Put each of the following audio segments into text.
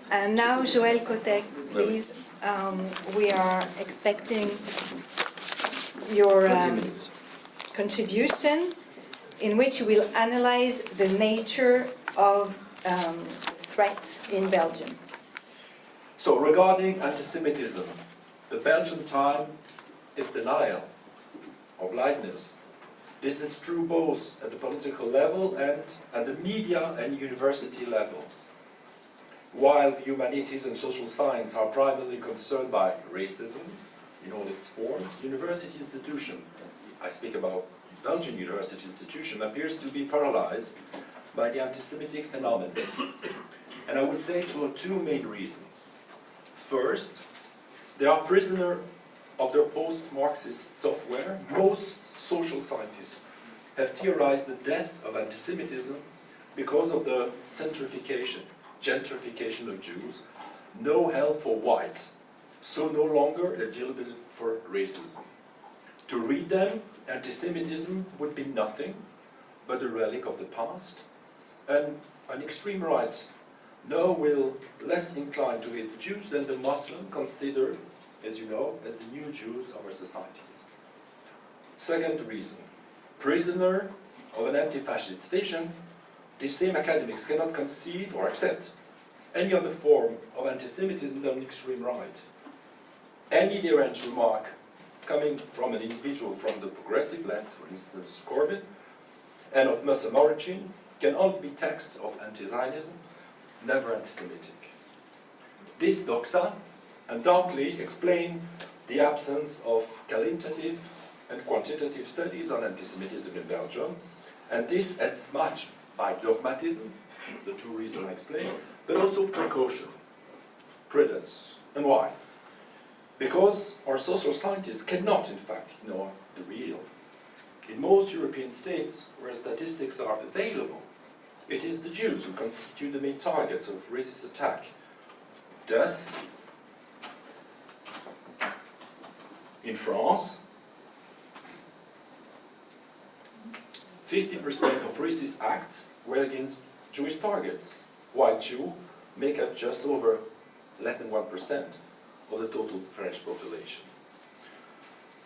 And now, Joël Kotek, please. We are expecting your contribution, in which you will analyze the nature of threat in Belgium. So, regarding anti-Semitism, the Belgian time is denial or blindness. This is true both at the political level and at the media and university levels. While the humanities and social science are primarily concerned by racism in all its forms, university institution, I speak about Belgian university institution, appears to be paralyzed by the anti-Semitic phenomenon. And I would say for two main reasons. First, they are prisoners of their post-Marxist software. Most social scientists have theorized the death of anti-Semitism because of the gentrification of Jews, no help for whites, so no longer legitimate for racism. To read them, anti-Semitism would be nothing but a relic of the past, and an extreme right now will less inclined to hate the Jews than the Muslim considered, as you know, as the new Jews of our societies. Second reason, prisoner of an anti-fascist vision, these same academics cannot conceive or accept any other form of anti-Semitism than extreme right. Any deranged remark coming from an individual from the progressive left, for instance Corbyn, and of Muslim origin, can only be text of anti-Zionism, never anti-Semitic. This doxa undoubtedly explains the absence of qualitative and quantitative studies on anti-Semitism in Belgium, and this as much by dogmatism, the two reasons I explained, but also precaution, prudence. And why? Because our social scientists cannot, in fact, ignore the real. In most European states where statistics are available, it is the Jews who constitute the main targets of racist attack. Thus, in France, 50% of racist acts were against Jewish targets, while Jews make up just over less than 1% of the total French population.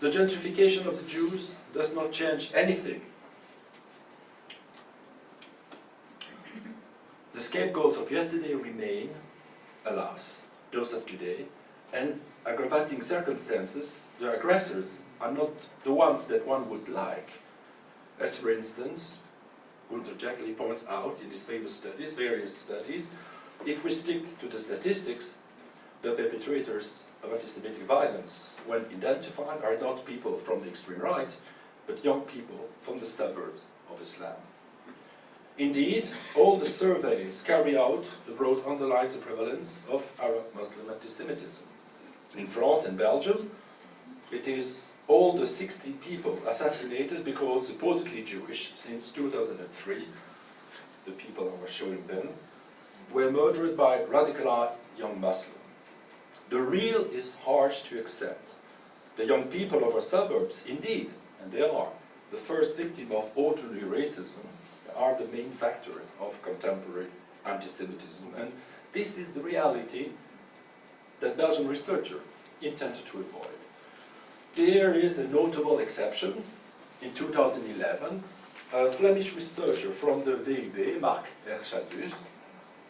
The gentrification of the Jews does not change anything. The scapegoats of yesterday remain, alas, those of today, and aggravating circumstances, the aggressors are not the ones that one would like. As for instance, Gunter Jackley points out in his famous studies, various studies, if we stick to the statistics, the perpetrators of anti-Semitic violence, when identified, are not people from the extreme right, but young people from the suburbs of Islam. Indeed, all the surveys carried out abroad underline the prevalence of Arab Muslim anti-Semitism. In France and Belgium, it is all the 16 people assassinated because supposedly Jewish since 2003, the people I was showing then, were murdered by radicalized young Muslims. The real is harsh to accept. The young people of our suburbs, indeed, and they are, the first victim of ordinary racism, are the main factor of contemporary anti-Semitism. And this is the reality that Belgian researchers intended to avoid. There is a notable exception. In 2011, a Flemish researcher from the VUB, Marc Erchadus,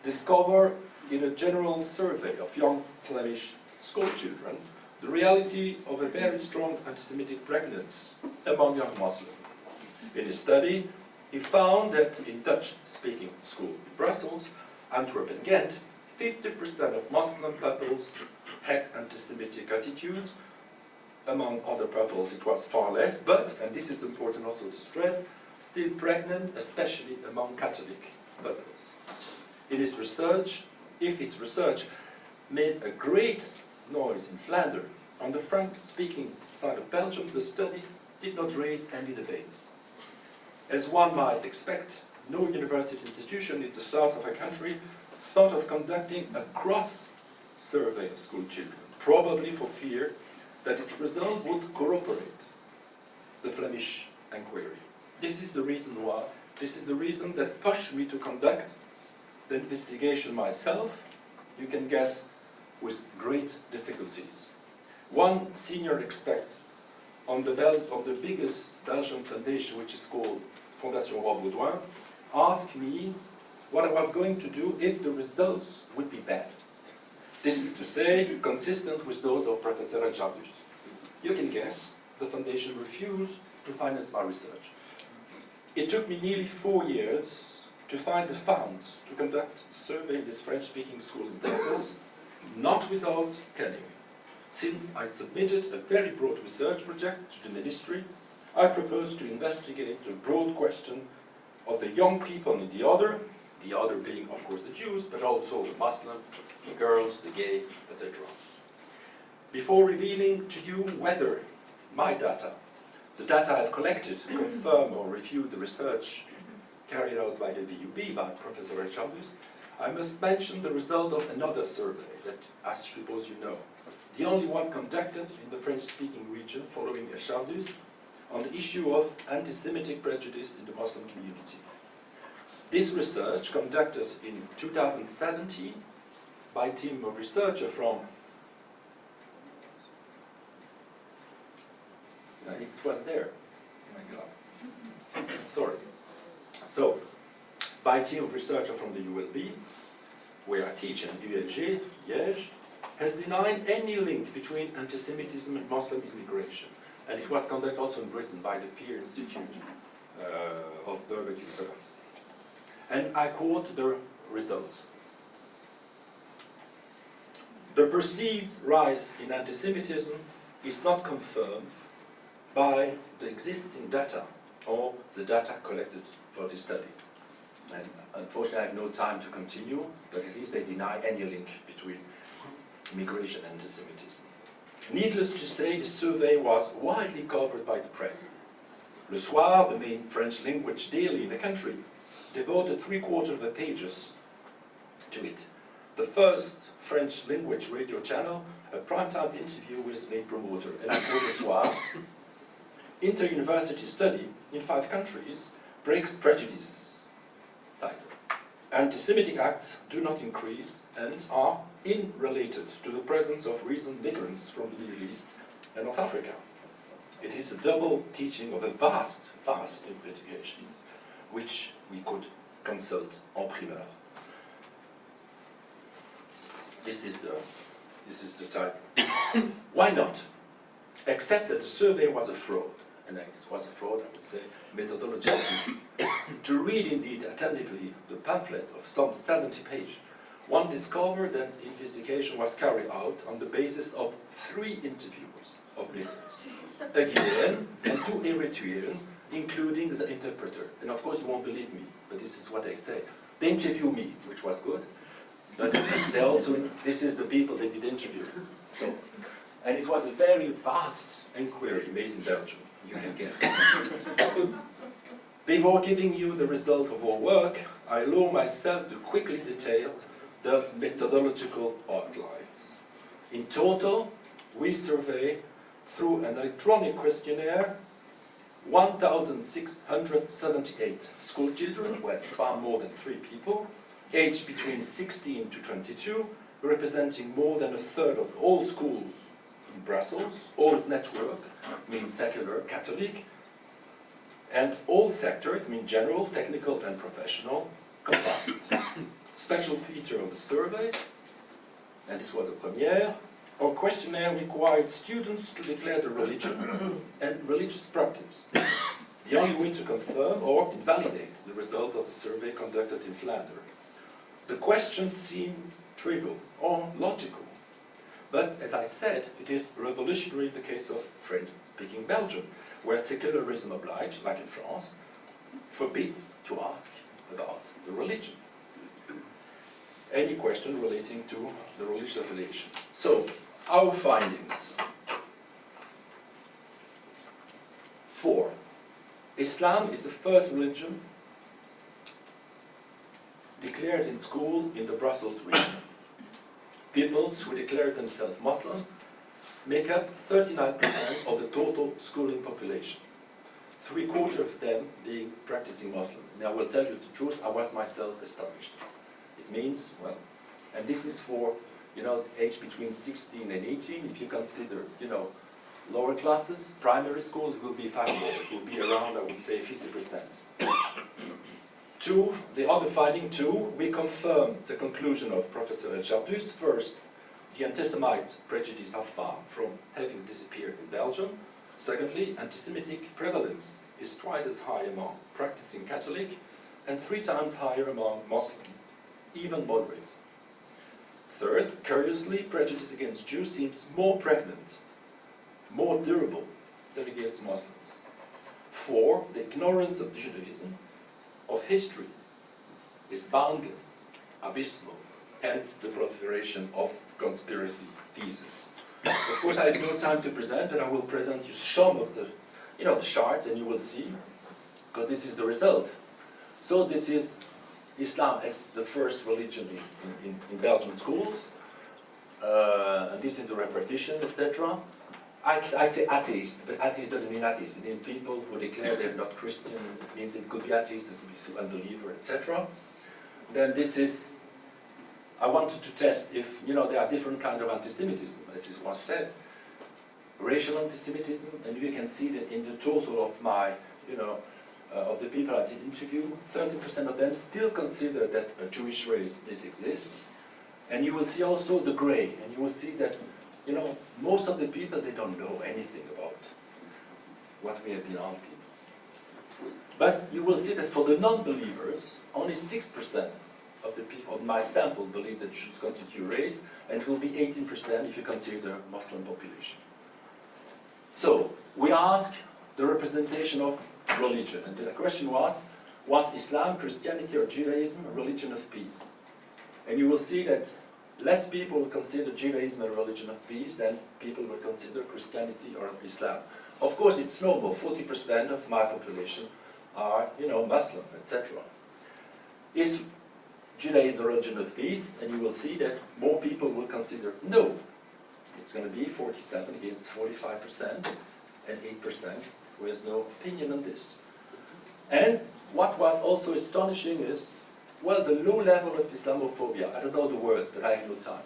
discovered in a general survey of young Flemish school children the reality of a very strong anti-Semitic pregnancy among young Muslims. In his study, he found that in Dutch-speaking schools in Brussels, Antwerp and Ghent, 50% of Muslim couples had anti-Semitic attitudes. Among other couples it was far less, but, and this is important also to stress, still pregnant, especially among Catholic couples. In his research, if his research made a great noise in Flanders, on the French-speaking side of Belgium, the study did not raise any debates. As one might expect, no university institution in the south of a country thought of conducting a cross-survey of school children, probably for fear that its result would corroborate the Flemish inquiry. This is the reason that pushed me to conduct the investigation myself you can guess, with great difficulties. One senior expert on the biggest Belgian foundation, which is called Fondation Roi Baudouin, asked me what I was going to do if the results would be bad. This is to say, consistent with those of Professor Jardus. You can guess, the foundation refused to finance my research. It took me nearly 4 years to find the funds to conduct a survey in this French-speaking school in Brussels, not without cunning. Since I submitted a very broad research project to the ministry, I proposed to investigate the broad question of the young people in the other being, of course, the Jews, but also the Muslim, the girls, the gay, etc. Before revealing to you whether my data, the data I've collected, confirm or refute the research carried out by the VUB, by Professor Jardus, I must mention the result of another survey that I suppose you know. The only one conducted in the French-speaking region following Jardus on the issue of anti-Semitic prejudice in the Muslim community. This research, conducted in 2017 by a team of researchers from, it was there, oh my God, sorry. So, by a team of researchers from the ULB, where I teach, and ULG, Liège, has denied any link between anti-Semitism and Muslim immigration. And it was conducted also in Britain by the Peer Institute of Birkbeck University. And I quote the results. The perceived rise in anti-Semitism is not confirmed by the existing data or the data collected for the studies. And unfortunately I have no time to continue, but at least they deny any link between immigration and anti-Semitism. Needless to say, the survey was widely covered by the press. Le Soir, the main French language daily in the country, devoted 3/4 of the pages to it. The first French language radio channel, a primetime interview with its main promoter, and I quote Le Soir, Inter-University Study in 5 countries breaks prejudices. Title. Anti-Semitic acts do not increase and are unrelated to the presence of recent migrants from the Middle East and North Africa. It is a double teaching of a vast investigation, which we could consult en primeur. This is the title. Why not? Except that the survey was a fraud, and it was a fraud, I would say, methodologically. To read indeed attentively the pamphlet of some 70 pages, one discovered that the investigation was carried out on the basis of 3 interviews of migrants, a Guinean and 2 Eritrean, including the interpreter. And of course you won't believe me, but this is what they say. They interview me, which was good, but they also, this is the people they did interview. So, and it was a very vast inquiry made in Belgium, you can guess. Before giving you the result of our work, I allow myself to quickly detail the methodological outlines. In total, we survey through an electronic questionnaire 1,678 school children, well, it's far more than 3 people, aged between 16 to 22, representing more than 1/3 of all schools in Brussels, all network, means secular, Catholic, and all sector, it means general, technical and professional, combined. Special feature of the survey, and this was a premiere, our questionnaire required students to declare their religion and religious practice, the only way to confirm or invalidate the result of the survey conducted in Flanders. The questions seemed trivial or logical, but as I said, it is revolutionary in the case of French-speaking Belgium, where secularism obliged, like in France, forbids to ask about the religion. Any question relating to the religious affiliation. So, our findings. 4. Islam is the first religion declared in school in the Brussels region. Peoples who declare themselves Muslim make up 39% of the total schooling population. 3/4 of them being practicing Muslim. And I will tell you the truth, I was myself astonished. It means, well, And this is for, age between 16 and 18. If you consider, lower classes, primary school, it will be far more. It will be around, I would say, 50%. Two, the other finding, we confirm the conclusion of Professor Chapdus. First, the anti-Semite prejudice are far from having disappeared in Belgium. Secondly, anti-Semitic prevalence is twice as high among practicing Catholic and 3 times higher among Muslim, even moderate. Third, curiously, prejudice against Jews seems more pregnant, more durable than against Muslims. 4, the ignorance of Judaism, of history, is boundless, abysmal, hence the proliferation of conspiracy theses. Of course, I have no time to present, and I will present you some of the, the charts, and you will see, because this is the result. So this is Islam as the first religion in Belgian schools, and this is the repartition, etc. I say atheist, but atheist doesn't mean atheist. It means people who declare they're not Christian. It means it could be atheist, it could be still unbeliever, etc. Then this is, I wanted to test if, there are different kinds of anti-Semitism, as it was said. Racial anti-Semitism, and you can see that in the total of my, of the people I did interview, 30% of them still consider that a Jewish race did exist. And you will see also the gray, and you will see that, most of the people, they don't know anything about what we have been asking. But you will see that for the non-believers, only 6% of the people of my sample believe that Jews constitute race, and it will be 18% if you consider the Muslim population. So, we ask the representation of religion, and the question was Islam, Christianity, or Judaism a religion of peace? And you will see that less people will consider Judaism a religion of peace than people will consider Christianity or Islam. Of course, it's normal. 40% of my population are, Muslim, etc. Is Judaism the religion of peace? And you will see that more people will consider no. It's going to be 47 against 45% and 8% who has no opinion on this. And what was also astonishing is, well, the low level of Islamophobia. I don't know the words, but I have no time.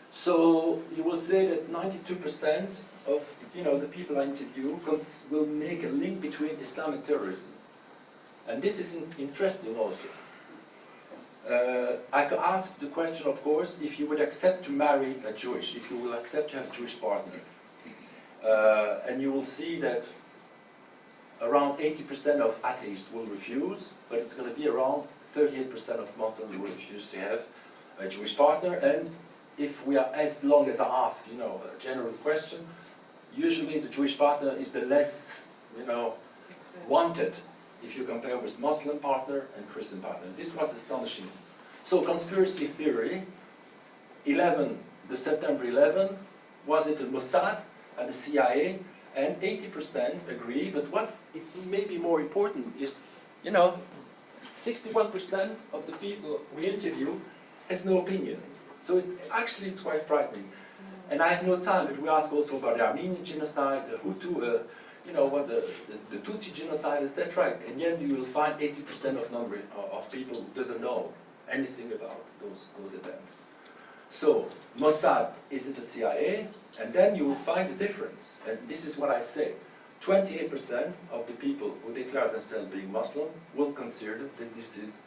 So you will say that 92% of the people I interview will make a link between Islam and terrorism. And this is interesting also. I could ask the question, of course, if you would accept to marry a Jewish, if you will accept to have a Jewish partner. And you will see that around 80% of atheists will refuse, but it's going to be around 38% of Muslims will refuse to have a Jewish partner. And if we are, as long as I ask, a general question, usually the Jewish partner is the less, wanted if you compare with Muslim partner and Christian partner. This was astonishing. So conspiracy theory, the September 11, was it the Mossad and the CIA? And 80% agree, but it's maybe more important is, 61% of the people we interview has no opinion. So it's quite frightening. And I have no time, but we ask also about the Armenian genocide, the Hutu, the Tutsi genocide, etc. And yet you will find 80% of people who doesn't know anything about those events. So, Mossad, is it the CIA? And then you will find the difference. And this is what I say. 28% of the people who declare themselves being Muslim will consider that this is,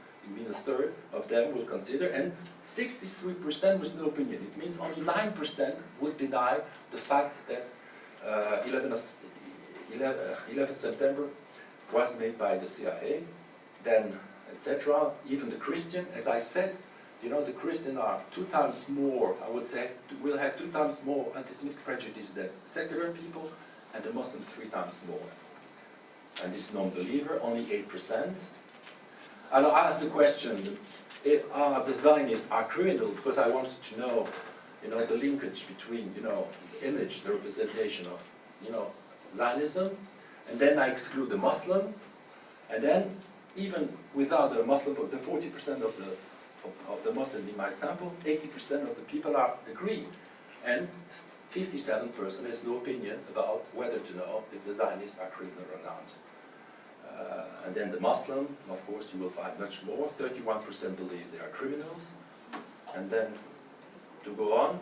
a third of them will consider, and 63% with no opinion. It means only 9% would deny the fact that 11th September was made by the CIA, then, etc. Even the Christian, as I said, the Christians are 2 times more, I would say, will have 2 times more anti-Semitic prejudice than secular people, and the Muslims 3 times more. And this non-believer, only 8%. And I asked the question, if the Zionists are criminal, because I wanted to know, the linkage between, the image, the representation of, Zionism, and then I exclude the Muslim, and then even without the Muslim, the 40% of the Muslims in my sample, 80% of the people agree, and 57% has no opinion about whether to know if the Zionists are criminal or not. And then the Muslim, of course, you will find much more. 31% believe they are criminals, And then, to go on,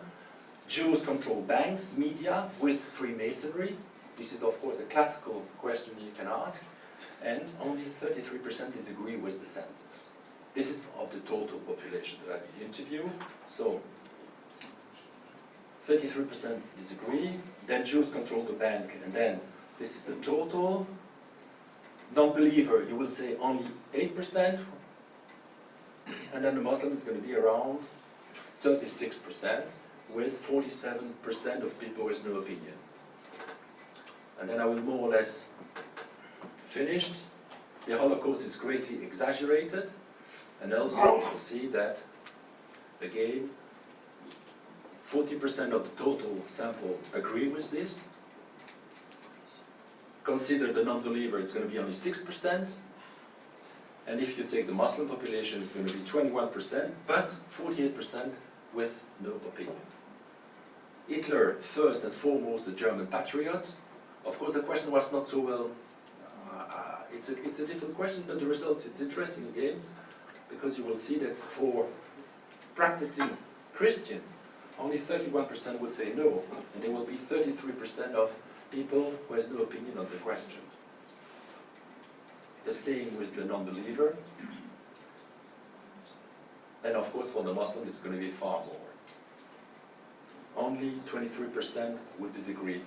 Jews control banks, media, with Freemasonry. This is, of course, a classical question you can ask. And only 33% disagree with the census. This is of the total population that I did interview. So, 33% disagree. Then Jews control the bank, and then this is the total. Non-believer, you will say only 8%. And then the Muslim is going to be around 36%, with 47% of people with no opinion. And then I will more or less finish. The Holocaust is greatly exaggerated, and also you'll see that, again, 40% of the total sample agree with this. Consider the non-believer, it's going to be only 6%. And if you take the Muslim population, it's going to be 21%, but 48% with no opinion. Hitler, first and foremost, a German patriot. Of course, the question was not so well. It's a different question, but the results is interesting again, because you will see that for practicing Christian, only 31% will say no, and there will be 33% of people who has no opinion on the question. The same with the non-believer. And of course for the Muslim it's going to be far more. Only 23% would disagree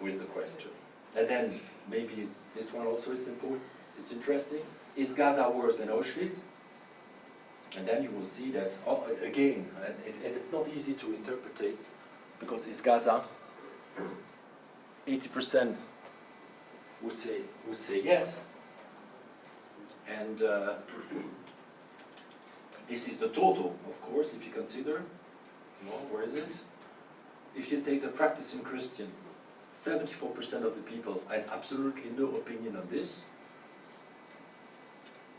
with the question. And then maybe this one also is important, it's interesting. Is Gaza worse than Auschwitz? And then you will see that, again, and it's not easy to interpret, because is Gaza, 80% would say yes. And this is the total, of course, if you consider. Well, where is it? If you take the practicing Christian, 74% of the people has absolutely no opinion on this.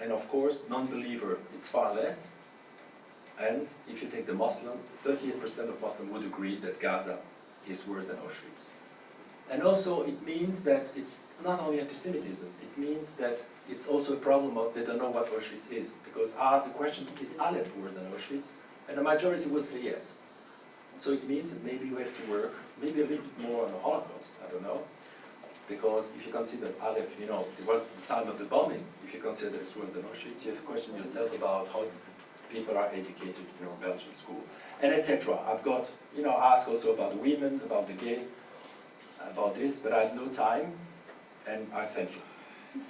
And of course, non-believer, it's far less. And if you take the Muslim, 38% of Muslims would agree that Gaza is worse than Auschwitz. And also, it means that it's not only anti-Semitism, it means that it's also a problem of they don't know what Auschwitz is. Because I ask the question, is Aleppo worse than Auschwitz? And the majority will say yes. So it means that maybe you have to work maybe a little bit more on the Holocaust, I don't know. Because if you consider Aleppo, you know, it was the time of the bombing. If you consider it's worse than Auschwitz, you have to question yourself about how people are educated, you know, Belgian school, and etc. I've got, you know, asked also about the women, about the gay, about this, but I have no time, and I thank you.